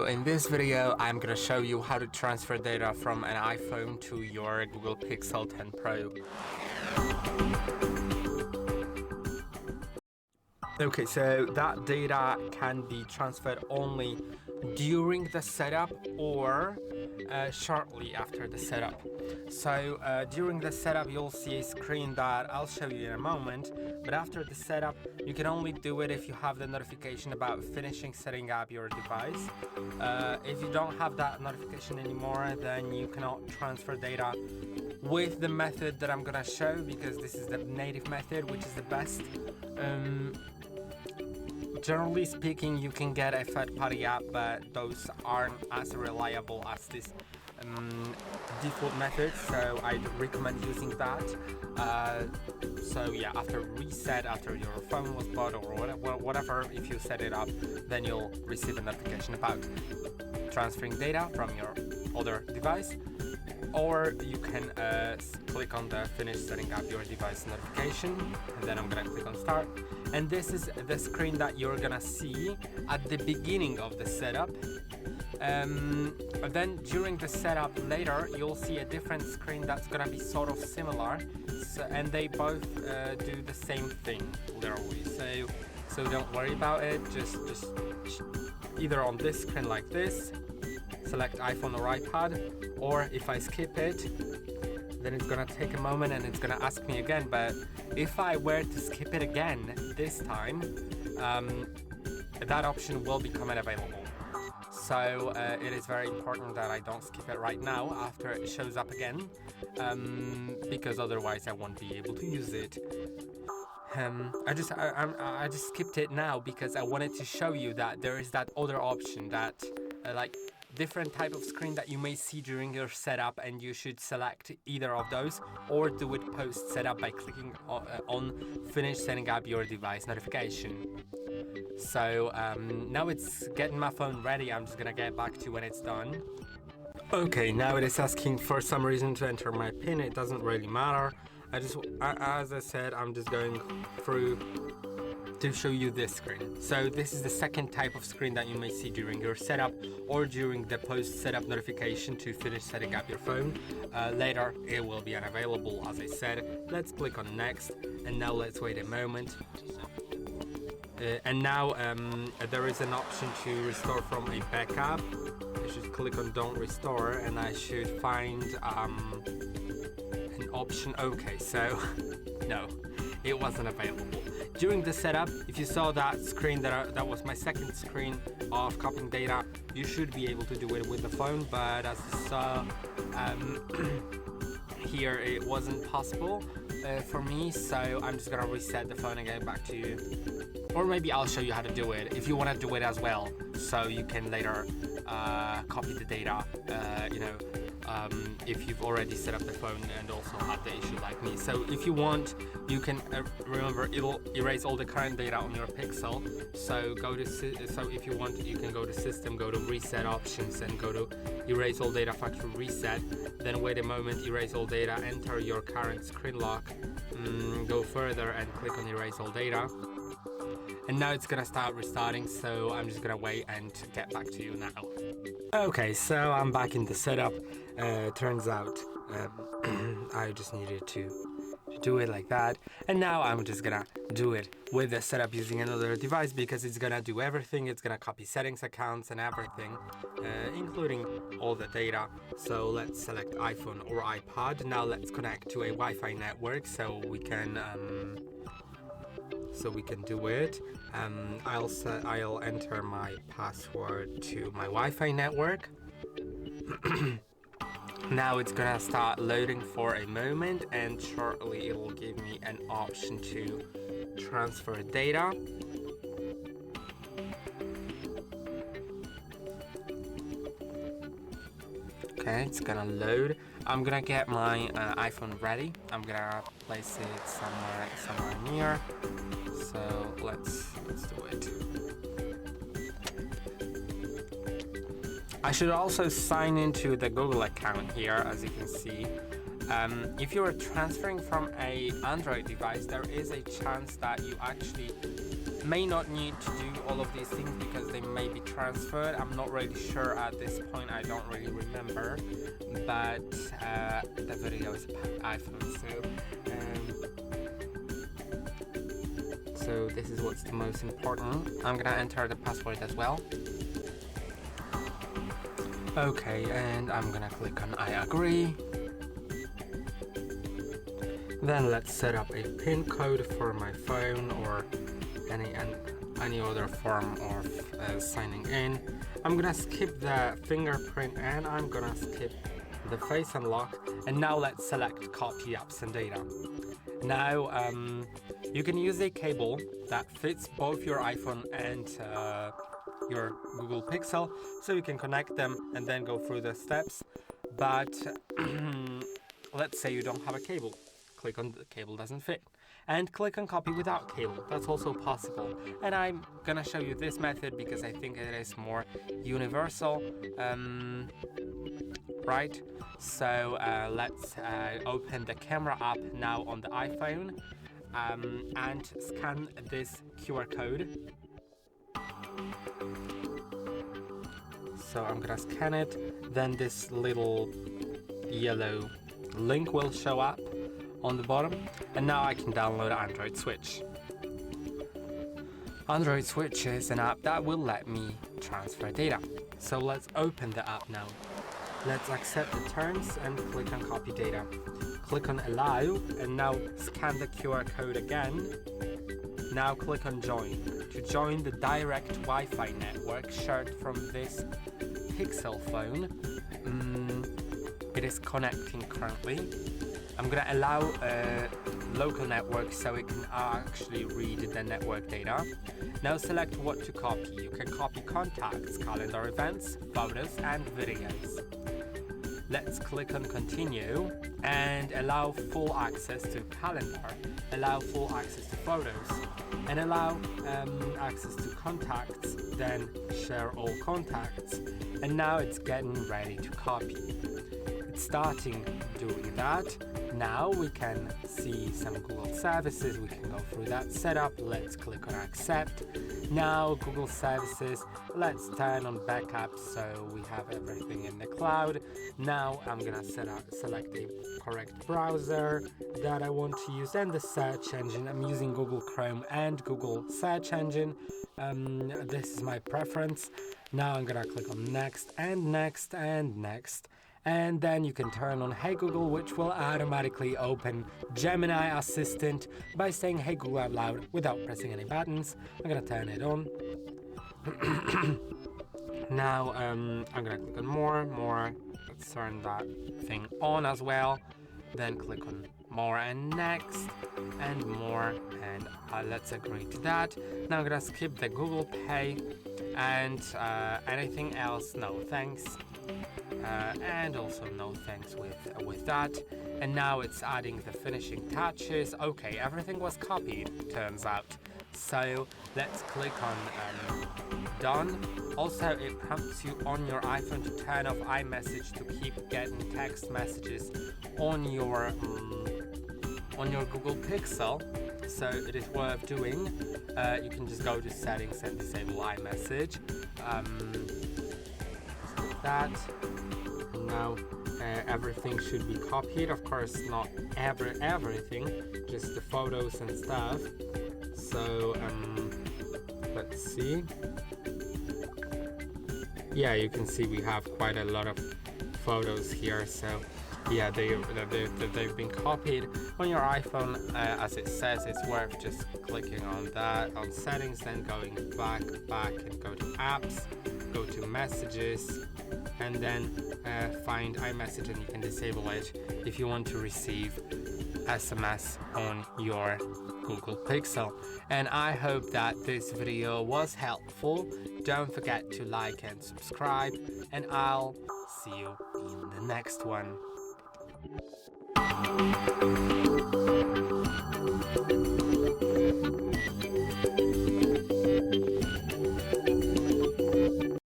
in this video, I'm gonna show you how to transfer data from an iPhone to your Google Pixel 10 Pro. Okay, so that data can be transferred only during the setup or shortly after the setup. So during the setup, you'll see a screen that I'll show you in a moment, but after the setup, you can only do it if you have the notification about finishing setting up your device. If you don't have that notification anymore, then you cannot transfer data with the method that I'm gonna show, because this is the native method, which is the best. Generally speaking, you can get a third-party app, but those aren't as reliable as this default method, so I'd recommend using that. So yeah, after reset, after your phone was bought or whatever, if you set it up, then you'll receive a notification about transferring data from your older device, or you can click on the finish setting up your device notification, and then I'm gonna click on start, and this is the screen that you're gonna see at the beginning of the setup. Then during the setup later, you'll see a different screen that's gonna be sort of similar, and they both do the same thing literally, so don't worry about it. Just either on this screen like this, select iPhone or iPad, or if I skip it, then it's gonna take a moment and it's gonna ask me again. But if I were to skip it again this time, that option will become unavailable. So it is very important that I don't skip it right now after it shows up again, because otherwise I won't be able to use it. I just skipped it now because I wanted to show you that there is that other option, that like different type of screen that you may see during your setup, and you should select either of those or do it post setup by clicking on finish setting up your device notification. So now it's getting my phone ready. I'm just gonna get back to you when it's done. Okay, now it is asking for some reason to enter my PIN. It doesn't really matter. As I said, I'm just going through to show you this screen. So this is the second type of screen that you may see during your setup or during the post setup notification to finish setting up your phone. Later it will be unavailable, as I said. Let's click on next, and now let's wait a moment. And now there is an option to restore from a backup. I should click on don't restore, and I should find an option. Okay, so no, it wasn't available. During the setup, if you saw that screen, that was my second screen of copying data, you should be able to do it with the phone, but as you saw here, it wasn't possible for me, so I'm just gonna reset the phone and get back to you. Or maybe I'll show you how to do it if you want to do it as well, so you can later copy the data, if you've already set up the phone and also had the issue like me. So if you want, you can remember, it'll erase all the current data on your Pixel. So if you want, you can go to System, go to Reset Options, and go to Erase All Data Factory Reset. Then wait a moment, erase all data, enter your current screen lock, go further and click on Erase All Data. And now it's gonna start restarting, so I'm just gonna wait and get back to you now. Okay, so I'm back in the setup. Turns out I just needed to do it like that, and now I'm just gonna do it with the setup using another device, because it's gonna do everything. It's gonna copy settings, accounts, and everything, including all the data. So let's select iPhone or iPad. Now let's connect to a Wi-Fi network so we can do it. I'll enter my password to my Wi-Fi network. Now it's gonna start loading for a moment, and shortly it'll give me an option to transfer data. Okay, it's gonna load. I'm gonna get my iPhone ready. I'm gonna place it somewhere near. So let's do it. I should also sign into the Google account here, as you can see. If you're transferring from an Android device, there is a chance that you actually may not need to do all of these things because they may be transferred. I'm not really sure at this point. I don't really remember, but the video is about iPhone, so this is what's the most important. I'm gonna enter the password as well. Okay, and I'm gonna click on I agree. Then let's set up a PIN code for my phone or any other form of signing in. I'm gonna skip the fingerprint and I'm gonna skip the face unlock. And now let's select copy apps and data. Now you can use a cable that fits both your iPhone and your Google Pixel, so you can connect them and then go through the steps. But let's say you don't have a cable. Click on the cable doesn't fit and click on copy without cable. That's also possible, and I'm gonna show you this method because I think it is more universal, right? So let's open the camera app now on the iPhone and scan this QR code. So I'm gonna scan it, then this little yellow link will show up on the bottom, and now I can download Android Switch. Android Switch is an app that will let me transfer data. So let's open the app now. Let's accept the terms and click on copy data. Click on allow and now scan the QR code again. Now click on join to join the direct Wi-Fi network shared from this Pixel phone. It is connecting currently. I'm gonna allow a local network so it can actually read the network data. Now select what to copy. You can copy contacts, calendar events, photos and videos. Let's click on continue and allow full access to calendar, allow full access to photos, and allow access to contacts, then share all contacts. And now it's getting ready to copy. It's starting doing that. Now we can see some Google services. We can go through that setup. Let's click on accept. Now Google services, let's turn on backup so we have everything in the cloud. Now I'm gonna select a correct browser that I want to use and the search engine. I'm using Google Chrome and Google search engine. This is my preference. Now I'm gonna click on next and next and next. And then you can turn on Hey Google, which will automatically open Gemini Assistant by saying Hey Google out loud without pressing any buttons. I'm gonna turn it on. Now I'm gonna click on more. Let's turn that thing on as well. Then click on more and next and more, and let's agree to that. Now I'm gonna skip the Google Pay and anything else, no thanks. And also no thanks with that. And now it's adding the finishing touches. Okay, everything was copied, turns out. So let's click on done. Also, it prompts you on your iPhone to turn off iMessage to keep getting text messages on your Google Pixel. So it is worth doing. You can just go to settings and disable iMessage. That. Now everything should be copied. Of course, not everything, just the photos and stuff. So let's see. Yeah, you can see we have quite a lot of photos here. So yeah, they've been copied on your iPhone. As it says, it's worth just clicking on that, on settings, then going back and go to apps, go to messages, and then find iMessage, and you can disable it if you want to receive SMS on your Google Pixel. And I hope that this video was helpful. Don't forget to like and subscribe, and I'll see you in the next one.